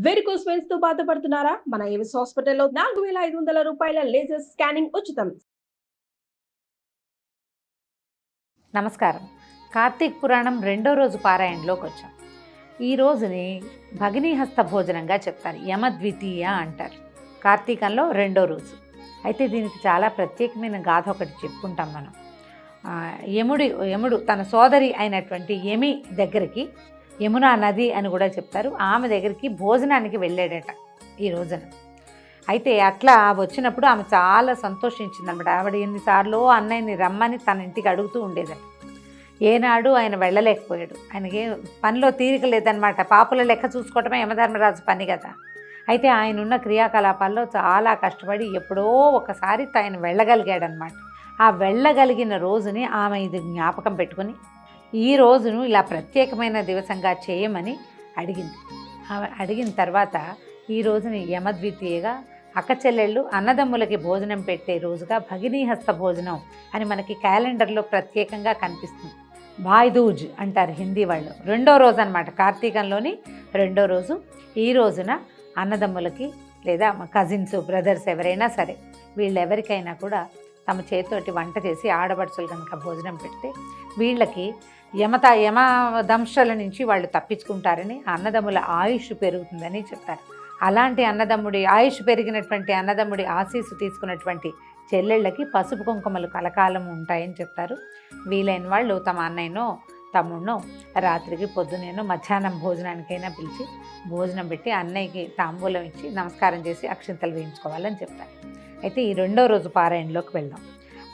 Varicose veins తో బాధపడుతున్నారా? మన ఏవిస్ హాస్పిటల్లో 4500 రూపాయల లేజర్ స్కానింగ్ ఉచితం. నమస్కారం. కార్తీక పురాణం రెండో రోజు పారాయణలోకి వచ్చాం. ఈ రోజుని భగినీహస్త భోజనంగా చెప్తారు, యమద్వితీయ అంటారు. కార్తీకంలో రెండో రోజు. అయితే దీనికి చాలా ప్రత్యేకమైన గాథ ఒకటి చెప్పుకుంటాం మనం. యముడు తన సోదరి అయినటువంటి యమి దగ్గరికి, యమునా నది అని కూడా చెప్తారు, ఆమె దగ్గరికి భోజనానికి వెళ్ళాడట ఈ రోజున. అయితే అట్లా వచ్చినప్పుడు ఆమె చాలా సంతోషించిందనమాట. ఆవిడ ఎన్నిసార్లు అన్నయ్యని రమ్మని తన ఇంటికి అడుగుతూ ఉండేదట. ఏనాడు ఆయన వెళ్ళలేకపోయాడు. ఆయనకి పనిలో తీరిక లేదనమాట. పాపుల లెక్క చూసుకోవటమే యమధర్మరాజు పని కదా. అయితే ఆయన ఉన్న క్రియాకలాపాల్లో చాలా కష్టపడి ఎప్పుడో ఒకసారి ఆయన వెళ్ళగలిగాడనమాట. ఆ వెళ్ళగలిగిన రోజుని ఆమె ఇది జ్ఞాపకం పెట్టుకొని ఈ రోజును ఇలా ప్రత్యేకమైన దివసంగా చేయమని అడిగింది. ఆమె అడిగిన తర్వాత ఈ రోజుని యమద్వితీయగా అక్కచెల్లెళ్ళు అన్నదమ్ములకి భోజనం పెట్టే రోజుగా భగినీహస్త భోజనం అని మనకి క్యాలెండర్లో ప్రత్యేకంగా కనిపిస్తుంది. భాయ్దూజ్ అంటారు హిందీ వాళ్ళు. రెండో రోజు అనమాట, కార్తీకంలోని రెండో రోజు. ఈ రోజున అన్నదమ్ములకి లేదా కజిన్స్, బ్రదర్స్ ఎవరైనా సరే వీళ్ళెవరికైనా కూడా తమ చేతితోటి వంట చేసి ఆడపడుచులు కనుక భోజనం పెడితే వీళ్ళకి యమదంశల నుంచి వాళ్ళు తప్పించుకుంటారని, అన్నదమ్ముల ఆయుష్ పెరుగుతుందని చెప్తారు. అలాంటి అన్నదమ్ముడి ఆయుష్ పెరిగినటువంటి అన్నదమ్ముడి ఆశీస్సు తీసుకున్నటువంటి చెల్లెళ్ళకి పసుపు కుంకుమలు కలకాలం ఉంటాయని చెప్తారు. వీలైన వాళ్ళు తమ అన్నయ్యనో తమ్ముడినో రాత్రికి పొద్దునేనో మధ్యాహ్నం భోజనానికైనా పిలిచి భోజనం పెట్టి అన్నయ్యకి తాంబూలం ఇచ్చి నమస్కారం చేసి అక్షింతలు వేయించుకోవాలని చెప్తారు. అయితే ఈ రెండో రోజు పారాయణలోకి వెళ్దాం.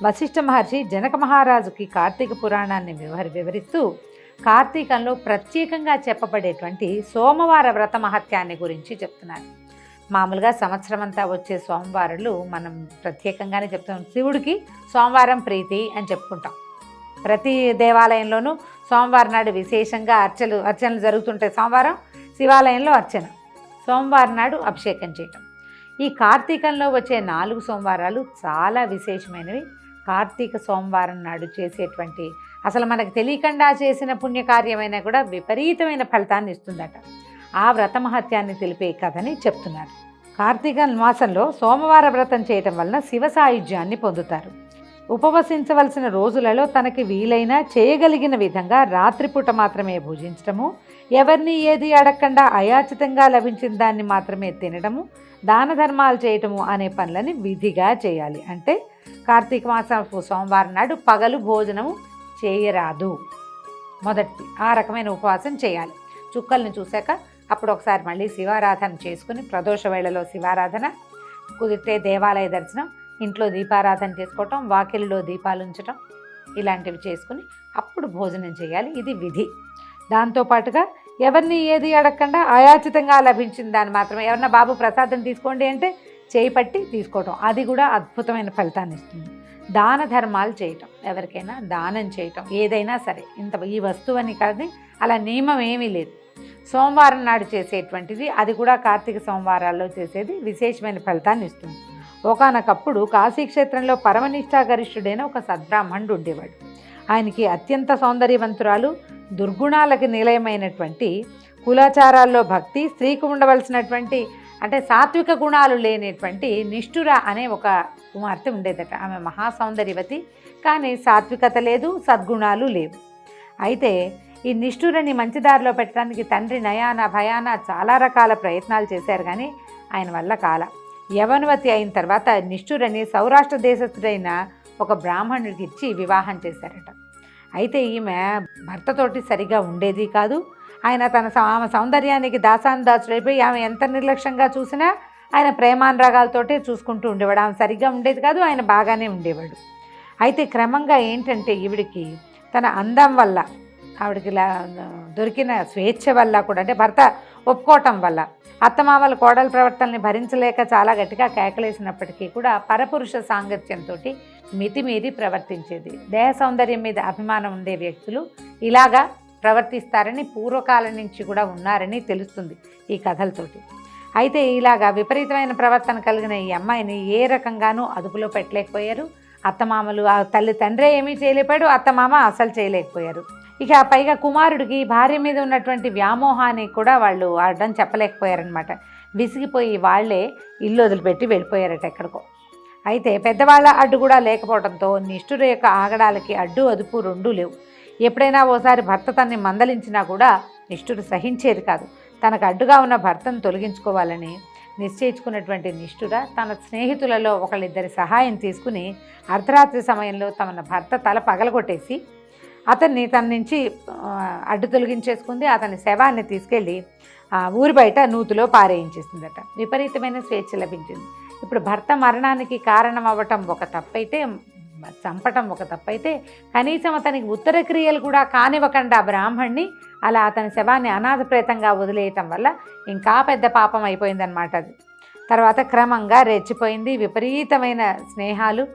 వశిష్ఠ మహర్షి జనక మహారాజుకి కార్తీక పురాణాన్ని వివరిస్తూ కార్తీకంలో ప్రత్యేకంగా చెప్పబడేటువంటి సోమవార వ్రత మహత్యాన్ని గురించి చెప్తున్నారు. మామూలుగా సంవత్సరం అంతా వచ్చే సోమవారాలు మనం ప్రత్యేకంగానే చెప్తాం. శివుడికి సోమవారం ప్రీతి అని చెప్పుకుంటాం. ప్రతి దేవాలయంలోనూ సోమవారం నాడు విశేషంగా అర్చనలు జరుగుతుంటాయి. సోమవారం శివాలయంలో అర్చన, సోమవారం నాడు అభిషేకం చేయటం. ఈ కార్తీకంలో వచ్చే 4 సోమవారాలు చాలా విశేషమైనవి. కార్తీక సోమవారం నాడు చేసేటువంటి అసలు మనకు తెలియకుండా చేసిన పుణ్యకార్యమైనా కూడా విపరీతమైన ఫలితాన్ని ఇస్తుందట. ఆ వ్రత మహత్యాన్ని తెలిపే కథని చెప్తున్నారు. కార్తీక మాసంలో సోమవార వ్రతం చేయటం వలన శివ సాయుధ్యాన్ని పొందుతారు. ఉపవసించవలసిన రోజులలో తనకి వీలైన చేయగలిగిన విధంగా రాత్రిపూట మాత్రమే భుజించటము, ఎవరిని ఏది అడగకుండా అయాచితంగా లభించిన దాన్ని మాత్రమే తినడము, దాన ధర్మాలు చేయటము అనే పనులని విధిగా చేయాలి. అంటే కార్తీక మాసం సోమవారం నాడు పగలు భోజనము చేయరాదు. మొదటిది ఆ రకమైన ఉపవాసం చేయాలి. చుక్కల్ని చూశాక అప్పుడు ఒకసారి మళ్ళీ శివారాధన చేసుకుని, ప్రదోష వేళలో శివారాధన, కుదిరితే దేవాలయ దర్శనం, ఇంట్లో దీపారాధన చేసుకోవటం, వాకిలిలో దీపాలు ఉంచటం, ఇలాంటివి చేసుకుని అప్పుడు భోజనం చేయాలి. ఇది విధి. దాంతోపాటుగా ఎవరిని ఏది అడగకుండా అయాచితంగా లభించిన దాన్ని మాత్రమే, ఎవరన్నా బాబు ప్రసాదం తీసుకోండి అంటే చేయి పట్టి తీసుకోవటం, అది కూడా అద్భుతమైన ఫలితాన్ని ఇస్తుంది. దాన ధర్మాలు చేయటం, ఎవరికైనా దానం చేయటం, ఏదైనా సరే, ఈ వస్తువు అని కాదు, అలా నియమం ఏమీ లేదు. సోమవారం నాడు చేసేటువంటిది, అది కూడా కార్తీక సోమవారాల్లో చేసేది విశేషమైన ఫలితాన్ని ఇస్తుంది. ఒకానొకప్పుడు కాశీక్షేత్రంలో పరమనిష్టాగరిష్ఠుడైన ఒక సద్బ్రాహ్మణుడు ఉండేవాడు. ఆయనకి అత్యంత సౌందర్యవంతురాలు, దుర్గుణాలకి నిలయమైనటువంటి, కులాచారాల్లో భక్తి, స్త్రీకి ఉండవలసినటువంటి అంటే సాత్విక గుణాలు లేనటువంటి నిష్ఠుర అనే ఒక కుమార్తె ఉండేదట. ఆమె మహాసౌందర్యవతి, కానీ సాత్వికత లేదు, సద్గుణాలు లేవు. అయితే ఈ నిష్ఠురని మంచిదారిలో పెట్టడానికి తండ్రి నయాన భయాన చాలా రకాల ప్రయత్నాలు చేశారు, కానీ ఆయన వల్ల కాల. యవనవతి అయిన తర్వాత నిష్ఠురని సౌరాష్ట్ర దేశస్థుడైన ఒక బ్రాహ్మణుడికి ఇచ్చి వివాహం చేశారట. అయితే ఈమె భర్తతోటి సరిగా ఉండేది కాదు. ఆయన ఆమె సౌందర్యానికి దాసానుదాసుడైపోయి ఆమె ఎంత నిర్లక్ష్యంగా చూసినా ఆయన ప్రేమానురాగాలతోటే చూసుకుంటూ ఉండేవాడు. ఆమె సరిగ్గా ఉండేది కాదు, ఆయన బాగానే ఉండేవాడు. అయితే క్రమంగా ఏంటంటే ఈవిడికి తన అందం వల్ల, ఆవిడకి దొరికిన స్వేచ్ఛ వల్ల కూడా, అంటే భర్త ఒప్పుకోవటం వల్ల, అత్తమామల కోడల ప్రవర్తనని భరించలేక చాలా గట్టిగా కేకలేసినప్పటికీ కూడా పరపురుష సాంగత్యంతో మితిమీరి ప్రవర్తించేది. దేహ సౌందర్యం మీద అభిమానం ఉండే వ్యక్తులు ఇలాగా ప్రవర్తిస్తారని పూర్వకాలం నుంచి కూడా ఉన్నారని తెలుస్తుంది ఈ కథలతోటి. అయితే ఇలాగా విపరీతమైన ప్రవర్తన కలిగిన ఈ అమ్మాయిని ఏ రకంగానూ అదుపులో పెట్టలేకపోయారు. అత్తమామలు, తండ్రి ఏమీ చేయలేకపోయాడు, అత్తమామ అసలు చేయలేకపోయారు. ఇక పైగా కుమారుడికి భార్య మీద ఉన్నటువంటి వ్యామోహానికి కూడా వాళ్ళు అడ్డం చెప్పలేకపోయారనమాట. విసిగిపోయి వాళ్ళే ఇల్లు వదిలిపెట్టి వెళ్ళిపోయారట ఎక్కడికో. అయితే పెద్దవాళ్ళ అడ్డు కూడా లేకపోవడంతో నిష్ఠుర యొక్క ఆగడాలకి అడ్డు అదుపు రెండూ లేవు. ఎప్పుడైనా ఓసారి భర్త తనని మందలించినా కూడా నిష్ఠుర సహించేది కాదు. తనకు అడ్డుగా ఉన్న భర్తను తొలగించుకోవాలని నిశ్చయించుకున్నటువంటి నిష్ఠుర తన స్నేహితులలో ఒకళ్ళిద్దరి సహాయం తీసుకుని అర్ధరాత్రి సమయంలో తన భర్త తల పగలగొట్టేసి అతన్ని తన నుంచి అడ్డు తొలగించేసుకుంది. అతని శవాన్ని తీసుకెళ్ళి ఊరి బయట నూతిలో పారేయించేసిందట. విపరీతమైన స్వేచ్ఛ లభించింది. ఇప్పుడు భర్త మరణానికి కారణం అవ్వటం ఒక తప్పైతే, చంపటం ఒక తప్పైతే, కనీసం అతనికి ఉత్తర క్రియలు కూడా కానివ్వకుండా బ్రాహ్మణ్ణి అలా అతని శవాన్ని అనాథప్రేతంగా వదిలేయటం వల్ల ఇంకా పెద్ద పాపం అయిపోయిందనమాట అది. తర్వాత క్రమంగా రెచ్చిపోయింది. విపరీతమైన స్నేహాలు,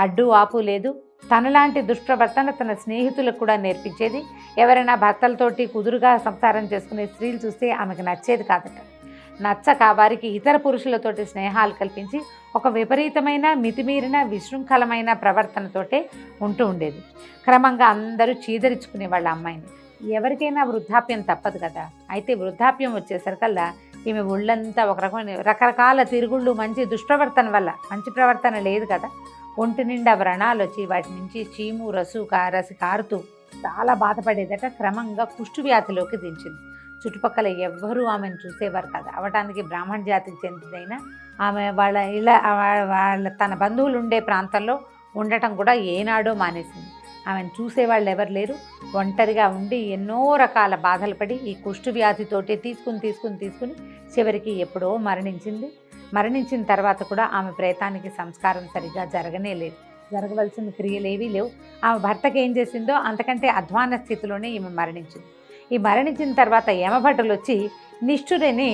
అడ్డు ఆపు లేదు. తనలాంటి దుష్ప్రవర్తన తన స్నేహితులకు కూడా నేర్పించేది. ఎవరైనా భర్తలతోటి కుదురుగా సంసారం చేసుకునే స్త్రీలు చూస్తే ఆమెకు నచ్చేది కాదట. నచ్చక వారికి ఇతర పురుషులతోటి స్నేహాలు కల్పించి ఒక విపరీతమైన మితిమీరిన విశృంఖలమైన ప్రవర్తనతోటే ఉంటూ ఉండేది. క్రమంగా అందరూ చీదరించుకునే వాళ్ళ అమ్మాయిని. ఎవరికైనా వృద్ధాప్యం తప్పదు కదా. అయితే వృద్ధాప్యం వచ్చేసరికల్లా ఈమె ఒళ్ళంతా ఒక రకమైన రకరకాల తిరుగుళ్ళు, మంచి దుష్ప్రవర్తన వల్ల, మంచి ప్రవర్తన లేదు కదా, ఒంటి నిండా వ్రణాలు వచ్చి వాటి నుంచి చీము రసి కారుతూ చాలా బాధపడేదట. క్రమంగా కుష్టు వ్యాధిలోకి దించింది. చుట్టుపక్కల ఎవ్వరూ ఆమెను చూసేవారు కాదు. అవటానికి బ్రాహ్మణ జాతికి చెందినదైనా ఆమె వాళ్ళ తన బంధువులు ఉండే ప్రాంతంలో ఉండటం కూడా ఏనాడో మానేసింది. ఆమెను చూసేవాళ్ళు ఎవరు లేరు. ఒంటరిగా ఉండి ఎన్నో రకాల బాధలు పడి ఈ కుష్టు వ్యాధితోటి తీసుకుని చివరికి ఎప్పుడో మరణించింది. మరణించిన తర్వాత కూడా ఆమె ప్రేతానికి సంస్కారం సరిగ్గా జరగనే లేదు. జరగవలసిన క్రియలేవీ లేవు. ఆమె భర్తకి ఏం చేసిందో అంతకంటే అధ్వాన స్థితిలోనే ఈమె మరణించింది. ఈ మరణించిన తర్వాత యమభటులు వచ్చి నిష్ఠురిని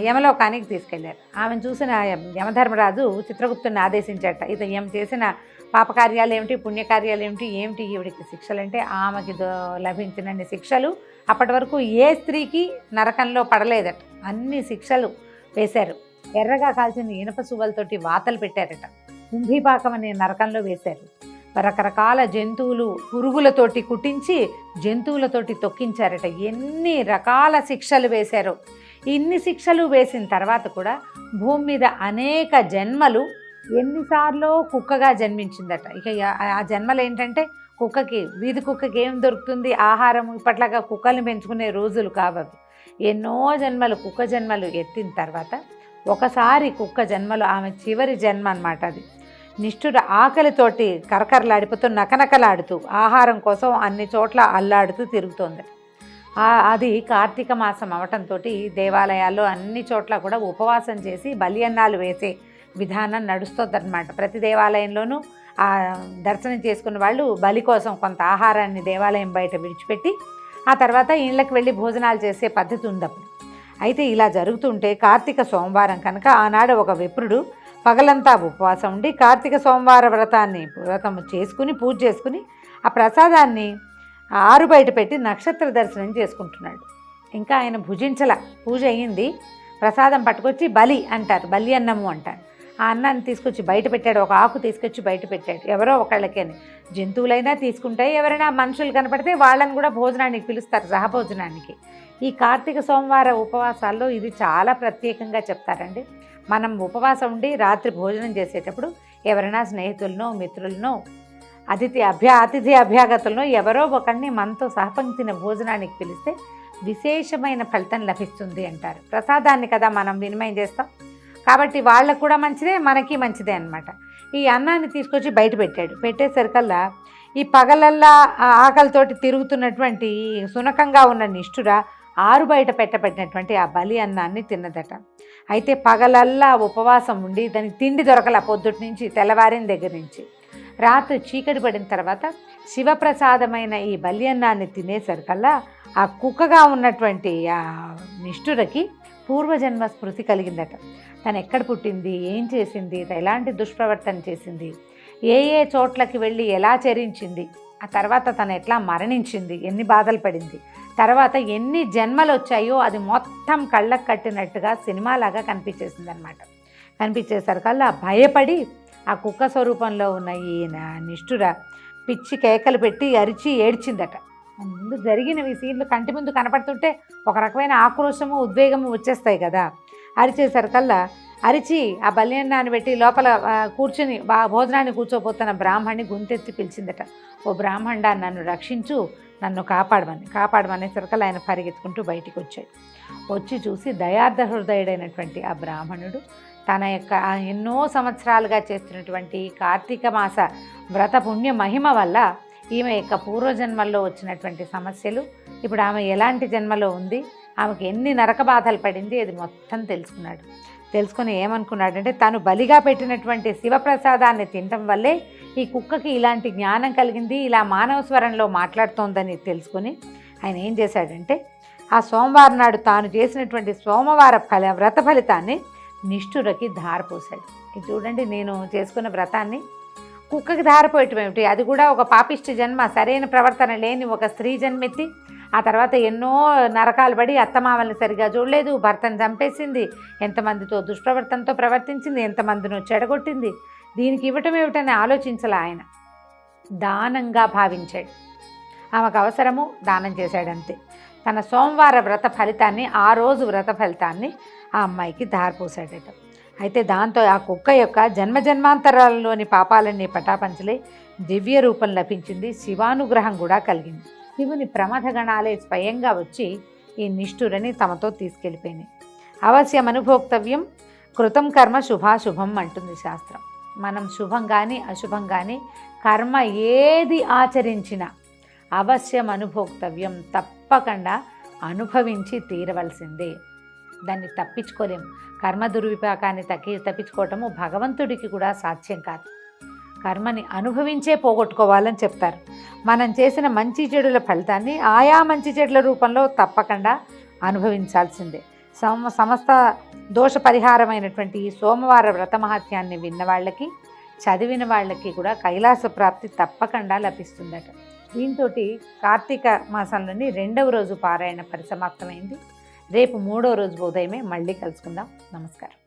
యమలోకానికి తీసుకెళ్లారు. ఆమెను చూసిన యమధర్మరాజు చిత్రగుప్తుని ఆదేశించాట. ఈమె చేసిన పాపకార్యాలు ఏమిటి, పుణ్యకార్యాలు ఏమిటి ఈవిడికి శిక్షలంటే ఆమెకి లభించినన్ని శిక్షలు అప్పటి వరకు ఏ స్త్రీకి నరకంలో పడలేదట. అన్ని శిక్షలు వేశారు. ఎర్రగా కాల్చిన ఇనప సువ్వలతోటి వాతలు పెట్టారట. కుంభీపాకం అనే నరకంలో వేశారు. రకరకాల జంతువులు పురుగులతోటి కుట్టించి జంతువులతోటి తొక్కించారట. ఎన్ని రకాల శిక్షలు వేశారో. ఇన్ని శిక్షలు వేసిన తర్వాత కూడా భూమి మీద అనేక జన్మలు, ఎన్నిసార్లు కుక్కగా జన్మించిందట. ఇక ఆ జన్మలు ఏంటంటే కుక్కకి, వీధి కుక్కకి ఏం దొరుకుతుంది ఆహారం, ఇప్పట్లాగా కుక్కల్ని పెంచుకునే రోజులు కావవి. ఎన్నో జన్మలు కుక్క జన్మలు ఎత్తిన తర్వాత ఒకసారి కుక్క జన్మలు ఆమె చివరి జన్మ అన్నమాట అది. నిష్ఠుర ఆకలితోటి కరకరలాడిపోతూ నకనకలాడుతూ ఆహారం కోసం అన్ని చోట్ల అల్లాడుతూ తిరుగుతోంది. అది కార్తీక మాసం అవటంతో దేవాలయాల్లో అన్ని చోట్ల కూడా ఉపవాసం చేసి బలి అన్నాలు వేసే విధానం నడుస్తుందన్నమాట. ప్రతి దేవాలయంలోనూ ఆ దర్శనం చేసుకున్న వాళ్ళు బలి కోసం కొంత ఆహారాన్ని దేవాలయం బయట విడిచిపెట్టి ఆ తర్వాత ఇళ్ళకి వెళ్ళి భోజనాలు చేసే పద్ధతి ఉందప్పుడు. అయితే ఇలా జరుగుతుంటే కార్తీక సోమవారం కనుక ఆనాడు ఒక విప్రుడు పగలంతా ఉపవాసం ఉండి కార్తీక సోమవార వ్రతం చేసుకుని పూజ చేసుకుని ఆ ప్రసాదాన్ని ఆరు బయట పెట్టి నక్షత్ర దర్శనం చేసుకుంటున్నాడు. ఇంకా ఆయన భుజించల, పూజ అయ్యింది, ప్రసాదం పట్టుకొచ్చి బలి అంటారు, బలి అన్నము అంటారు. ఆ అన్నాన్ని తీసుకొచ్చి బయట పెట్టాడు. ఒక ఆకు తీసుకొచ్చి బయట పెట్టాడు. ఎవరో ఒకళ్ళకని, జంతువులైనా తీసుకుంటాయి, ఎవరైనా మనుషులు కనపడితే వాళ్ళని కూడా భోజనానికి పిలుస్తారు, సహభోజనానికి. ఈ కార్తీక సోమవార ఉపవాసాల్లో ఇది చాలా ప్రత్యేకంగా చెప్తారండి. మనం ఉపవాసం ఉండి రాత్రి భోజనం చేసేటప్పుడు ఎవరైనా స్నేహితులనో మిత్రులనో అతిథి అభ్యాగతులను ఎవరో ఒకరిని మనతో సహపంక్తిన భోజనానికి పిలిస్తే విశేషమైన ఫలితం లభిస్తుంది అంటారు. ప్రసాదాన్ని కదా మనం వినిమయం చేస్తాం కాబట్టి వాళ్ళకు కూడా మంచిదే, మనకి మంచిదే అన్నమాట. ఈ అన్నాన్ని తీసుకొచ్చి బయట పెట్టాడు. పెట్టేసరికల్లా ఈ పగలల్లా ఆకలితోటి తిరుగుతున్నటువంటి సునకంగా ఉన్న నిష్ఠుర ఆరు బయట పెట్టబడినటువంటి ఆ బలి అన్నాన్ని తిన్నదట. అయితే పగలల్లా ఉపవాసం ఉండి దానికి తిండి దొరకల, పొద్దుటి నుంచి తెల్లవారిన దగ్గర నుంచి. రాత్రి చీకటి పడిన తర్వాత శివప్రసాదమైన ఈ బలి అన్నాన్ని తినేసరికల్లా ఆ కుక్కగా ఉన్నటువంటి ఆ నిష్ఠురకి పూర్వజన్మ స్మృతి కలిగిందట. తను ఎక్కడ పుట్టింది, ఏం చేసింది, ఎలాంటి దుష్ప్రవర్తన చేసింది, ఏ చోట్లకి వెళ్ళి ఎలా చరించింది, ఆ తర్వాత తను ఎట్లా మరణించింది, ఎన్ని బాధలు పడింది, తర్వాత ఎన్ని జన్మలు వచ్చాయో అది మొత్తం కళ్ళకు కట్టినట్టుగా సినిమాలాగా కనిపించేసింది అనమాట. కనిపించేసరికల్లా భయపడి ఆ కుక్క స్వరూపంలో ఉన్న ఈ నిష్ఠుర పిచ్చి కేకలు పెట్టి అరిచి ఏడ్చిందట. మన ముందు జరిగినవి సీన్లు కంటి ముందు కనపడుతుంటే ఒక రకమైన ఆక్రోశము ఉద్వేగము వచ్చేస్తాయి కదా. అరిచేసరికల్లా అరిచి ఆ బల్యాన్ని పెట్టి లోపల కూర్చుని భోజనాన్ని కూర్చోపోతున్న బ్రాహ్మణ్ణి గొంతెత్తి పిలిచిందట. ఓ బ్రాహ్మణుడా, నన్ను రక్షించు, నన్ను కాపాడమనేసరికల్లా ఆయన పరిగెత్తుకుంటూ బయటికి వచ్చాడు. వచ్చి చూసి దయార్థ హృదయుడైనటువంటి ఆ బ్రాహ్మణుడు తన యొక్క ఎన్నో సంవత్సరాలుగా చేస్తున్నటువంటి కార్తీక మాస వ్రత పుణ్య మహిమ వల్ల ఈమె యొక్క పూర్వజన్మల్లో వచ్చినటువంటి సమస్యలు, ఇప్పుడు ఆమె ఎలాంటి జన్మలో ఉంది, ఆమెకు ఎన్ని నరక బాధలు పడింది, అది మొత్తం తెలుసుకున్నాడు. తెలుసుకొని ఏమనుకున్నాడంటే తను బలిగా పెట్టినటువంటి శివప్రసాదాన్ని తినటం వల్లే ఈ కుక్కకి ఇలాంటి జ్ఞానం కలిగింది, ఇలా మానవ స్వరంలో మాట్లాడుతోందని తెలుసుకొని ఆయన ఏం చేశాడంటే ఆ సోమవారం నాడు తాను చేసినటువంటి సోమవార వ్రత ఫలితాన్ని నిష్ఠురకి ధారపోశాడు. ఇది చూడండి, నేను చేసుకున్న వ్రతాన్ని కుక్కకి ధారపోయటం ఏమిటి, అది కూడా ఒక పాపిష్టి జన్మ, సరైన ప్రవర్తన లేని ఒక స్త్రీ జన్మెత్తి ఆ తర్వాత ఎన్నో నరకాలు పడి అత్తమామల్ని సరిగా చూడలేదు, భర్తను చంపేసింది, ఎంతమందితో దుష్ప్రవర్తనతో ప్రవర్తించింది, ఎంతమందినో చెడగొట్టింది, దీనికి ఇవ్వటం ఏమిటని ఆలోచించాలి. ఆయన దానంగా భావించాడు. ఆమెకు అవసరము, దానం చేశాడంతే. తన సోమవార వ్రత ఫలితాన్ని, ఆ రోజు వ్రత ఫలితాన్ని ఆ అమ్మాయికి ధారపోసాడట. అయితే దాంతో ఆ కుక్క యొక్క జన్మజన్మాంతరాలలోని పాపాలన్నీ పటాపంచలే, దివ్య రూపం లభించింది, శివానుగ్రహం కూడా కలిగింది. శివుని ప్రమథగణాలే స్వయంగా వచ్చి ఈ నిష్ఠురని తమతో తీసుకెళ్ళిపోయినాయి. అవశ్యం అనుభోక్తవ్యం కృతం కర్మ శుభాశుభం అంటుంది శాస్త్రం. మనం శుభం కానీ అశుభం కానీ కర్మ ఏది ఆచరించినా అవశ్యం అనుభోక్తవ్యం, తప్పకుండా అనుభవించి తీరవలసిందే. దాన్ని తప్పించుకోలేం. కర్మ దుర్విపాకాన్ని తప్పించుకోవటము భగవంతుడికి కూడా సాధ్యం కాదు. కర్మని అనుభవించే పోగొట్టుకోవాలని చెప్తారు. మనం చేసిన మంచి చెడుల ఫలితాన్ని ఆయా మంచి చెడుల రూపంలో తప్పకుండా అనుభవించాల్సిందే. సమస్త దోష పరిహారమైనటువంటి ఈ సోమవార వ్రత మహత్యాన్ని విన్న వాళ్ళకి, చదివిన వాళ్ళకి కూడా కైలాస ప్రాప్తి తప్పకుండా లభిస్తుందట. దీంతో కార్తీక మాసంలోని 2వ రోజు పారాయణ పరిసమాప్తమైంది. రేపు 3వ రోజు ఉదయమే మళ్ళీ కలుసుకుందాం. నమస్కారం.